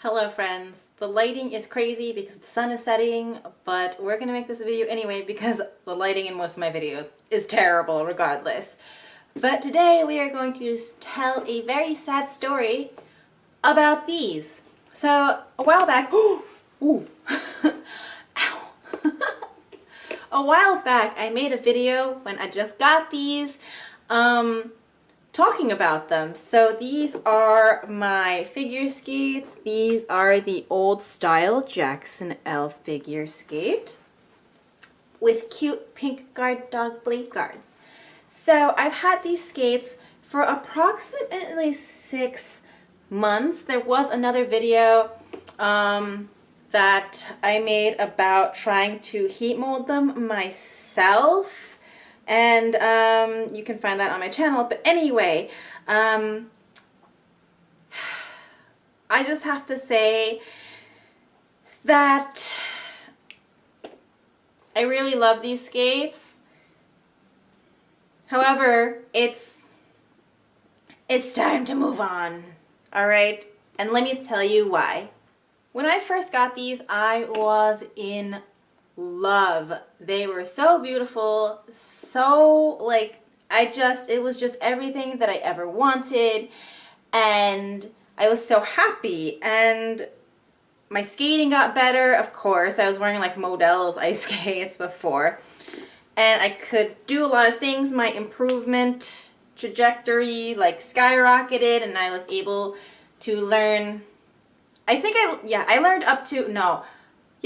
Hello friends, the lighting is crazy because the sun is setting, but we're gonna make this video anyway because the lighting in most of my videos is terrible regardless. But today we are going to tell a very sad story about these. So a while back, ooh, ow. A while back I made a video when I just got these, talking about them. So these are my figure skates. These are the old style Jackson L figure skate with cute pink guard dog blade guards. So I've had these skates for approximately 6 months. There was another video that I made about trying to heat mold them myself. And you can find that on my channel. But anyway, I just have to say that I really love these skates. However, it's time to move on. All right? And let me tell you why. When I first got these, I was in love. They were so beautiful, so it was just everything that I ever wanted, and I was so happy. And my skating got better, of course. I was wearing like Modell's ice skates before, and I could do a lot of things. My improvement trajectory like skyrocketed, and I was able to learn,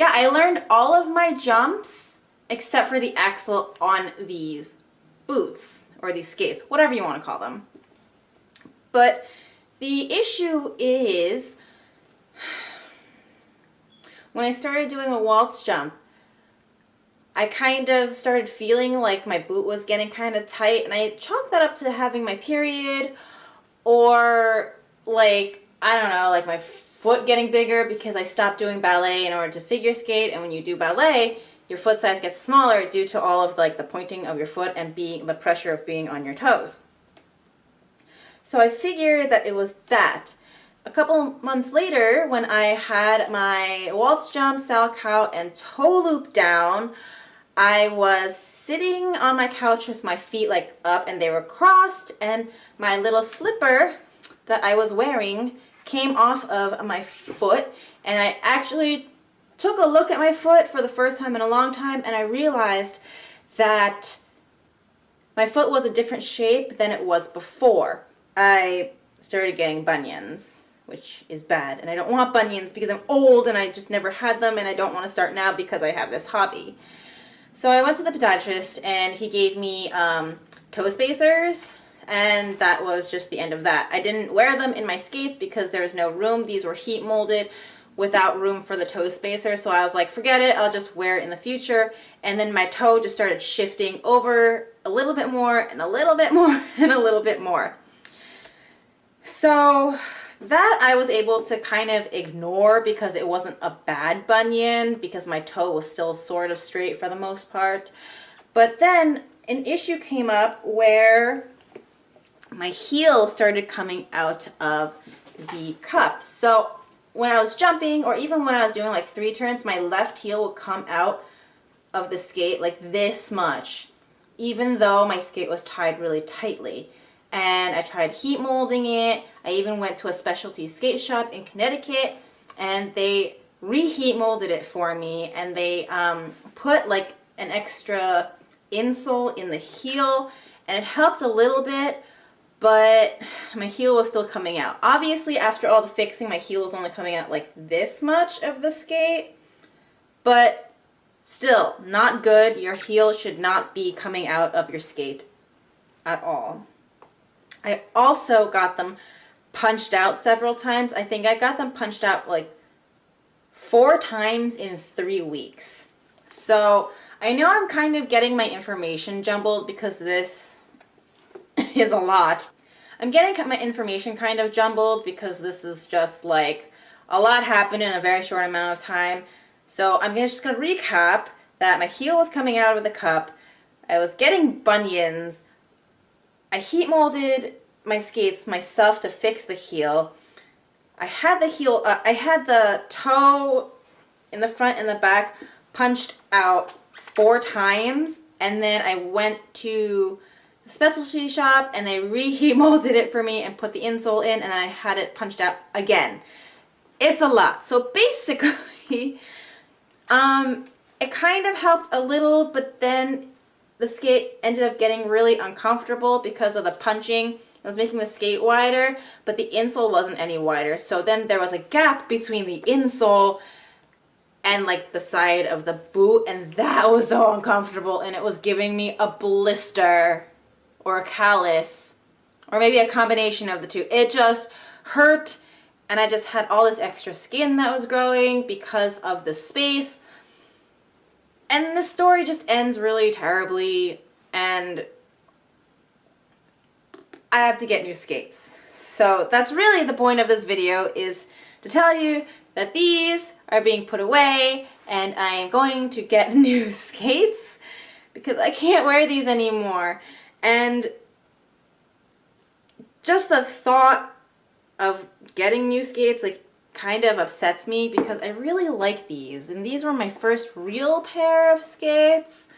I learned all of my jumps except for the axle on these boots or these skates, whatever you want to call them. But the issue is when I started doing a waltz jump, I kind of started feeling like my boot was getting kind of tight, and I chalked that up to having my period, or like, I don't know, like my foot getting bigger because I stopped doing ballet in order to figure skate. And when you do ballet, your foot size gets smaller due to all of like the pointing of your foot and the pressure of being on your toes. So I figured that it was that. A couple months later, when I had my waltz jump, style cow, and toe loop down, I was sitting on my couch with my feet like up and they were crossed, and my little slipper that I was wearing came off of my foot, and I actually took a look at my foot for the first time in a long time, and I realized that my foot was a different shape than it was before. I started getting bunions, which is bad, and I don't want bunions because I'm old and I just never had them, and I don't want to start now because I have this hobby. So I went to the podiatrist, and he gave me toe spacers, and that was just the end of that. I didn't wear them in my skates because there was no room. These were heat molded without room for the toe spacer, so I was like, forget it, I'll just wear it in the future. And then my toe just started shifting over a little bit more and a little bit more and a little bit more. So that I was able to kind of ignore because it wasn't a bad bunion because my toe was still sort of straight for the most part. But then an issue came up where my heel started coming out of the cup. So when I was jumping, or even when I was doing like 3 turns, my left heel would come out of the skate like this much, even though my skate was tied really tightly. And I tried heat molding it. I even went to a specialty skate shop in Connecticut, and they reheat molded it for me, and they put like an extra insole in the heel, and it helped a little bit, but my heel was still coming out. Obviously, after all the fixing, my heel was only coming out like this much of the skate, but still not good. Your heel should not be coming out of your skate at all. I also got them punched out several times. I think I got them punched out like 4 times in 3 weeks. So I know I'm kind of getting my information jumbled because this is a lot. I'm getting my information kind of jumbled because this is just like a lot happened in a very short amount of time. So I'm just going to recap that my heel was coming out of the cup. I was getting bunions. I heat molded my skates myself to fix the heel. I had the heel, I had the toe in the front and the back punched out 4 times, and then I went to the specialty shop and they re-molded it for me and put the insole in, and then I had it punched out again. It's a lot. So basically, it kind of helped a little, but then the skate ended up getting really uncomfortable because of the punching. It was making the skate wider, but the insole wasn't any wider. So then there was a gap between the insole and like the side of the boot, and that was so uncomfortable, and it was giving me a blister or a callus, or maybe a combination of the two. It just hurt, and I just had all this extra skin that was growing because of the space. And the story just ends really terribly, and I have to get new skates. So that's really the point of this video, is to tell you that these are being put away and I am going to get new skates because I can't wear these anymore. And just the thought of getting new skates like kind of upsets me because I really like these, and these were my first real pair of skates.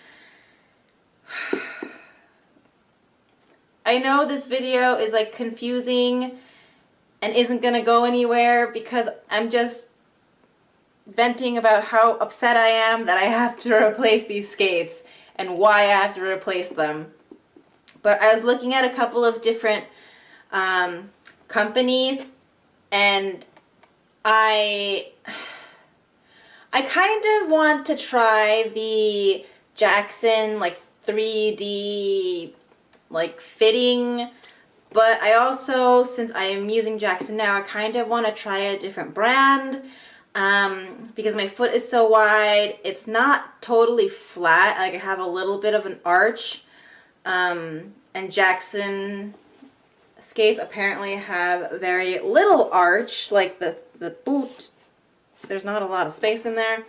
I know this video is like confusing and isn't gonna go anywhere because I'm just venting about how upset I am that I have to replace these skates and why I have to replace them. But I was looking at a couple of different companies, and I kind of want to try the Jackson like 3D like fitting, but I also, since I am using Jackson now, I kind of want to try a different brand because my foot is so wide. It's not totally flat, like I have a little bit of an arch, and Jackson skates apparently have very little arch, like the boot, there's not a lot of space in there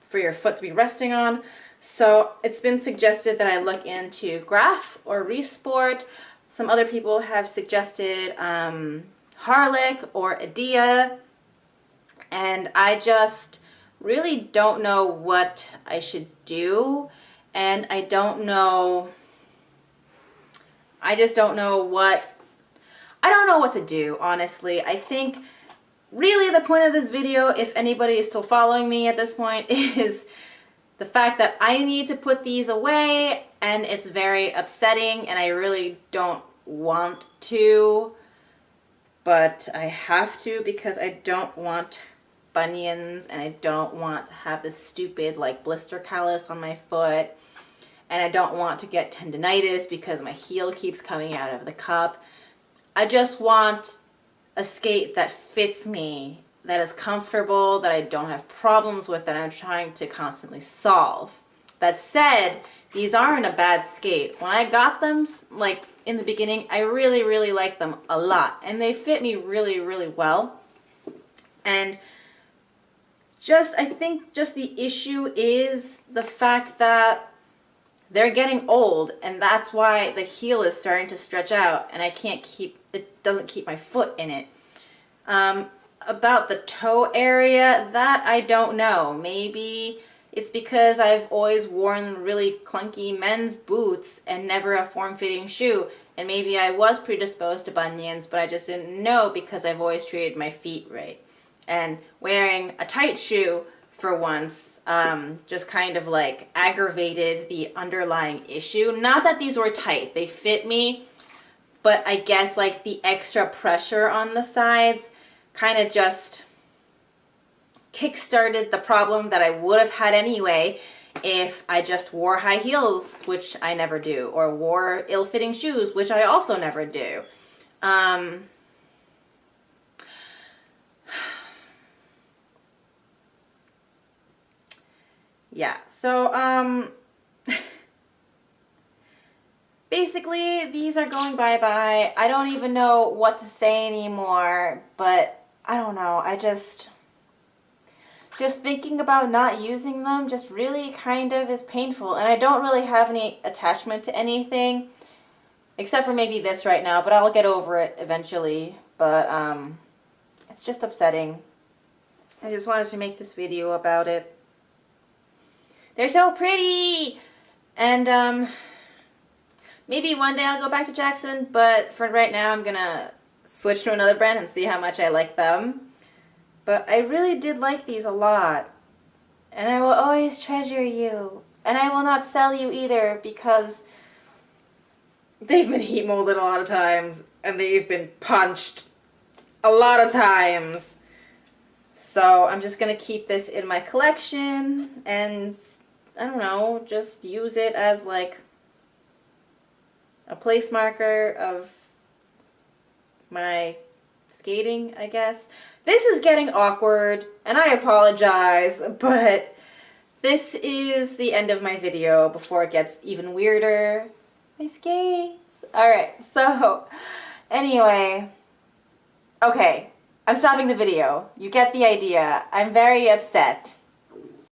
for your foot to be resting on. So it's been suggested that I look into Graf or Resport. Some other people have suggested Harlech or Adia, and I just really don't know what I should do, and I just don't know what to do, honestly. I think really the point of this video, if anybody is still following me at this point, is the fact that I need to put these away, and it's very upsetting, and I really don't want to, but I have to because I don't want bunions, and I don't want to have this stupid like blister callus on my foot, and I don't want to get tendonitis because my heel keeps coming out of the cup. I just want a skate that fits me, that is comfortable, that I don't have problems with, that I'm trying to constantly solve. That said, these aren't a bad skate. When I got them, like in the beginning, I really, really liked them a lot, and they fit me really, really well. And I think just the issue is the fact that they're getting old, and that's why the heel is starting to stretch out, and it doesn't keep my foot in it. About the toe area, that I don't know. Maybe it's because I've always worn really clunky men's boots and never a form-fitting shoe, and maybe I was predisposed to bunions, but I just didn't know because I've always treated my feet right. And wearing a tight shoe for once just kind of like aggravated the underlying issue. Not that these were tight, they fit me, but I guess like the extra pressure on the sides kind of just kick-started the problem that I would have had anyway if I just wore high heels, which I never do, or wore ill-fitting shoes, which I also never do. Yeah, so basically these are going bye-bye. I don't even know what to say anymore, but I don't know, I just thinking about not using them just really kind of is painful, and I don't really have any attachment to anything except for maybe this right now, but I'll get over it eventually. But It's just upsetting. I just wanted to make this video about it. They're so pretty! And maybe one day I'll go back to Jackson, but for right now I'm gonna switch to another brand and see how much I like them. But I really did like these a lot. And I will always treasure you. And I will not sell you either because they've been heat molded a lot of times and they've been punched a lot of times. So I'm just gonna keep this in my collection and, I don't know, just use it as like a place marker of my skating, I guess. This is getting awkward and I apologize, but this is the end of my video before it gets even weirder. My skates. Alright, so anyway, okay, I'm stopping the video. You get the idea. I'm very upset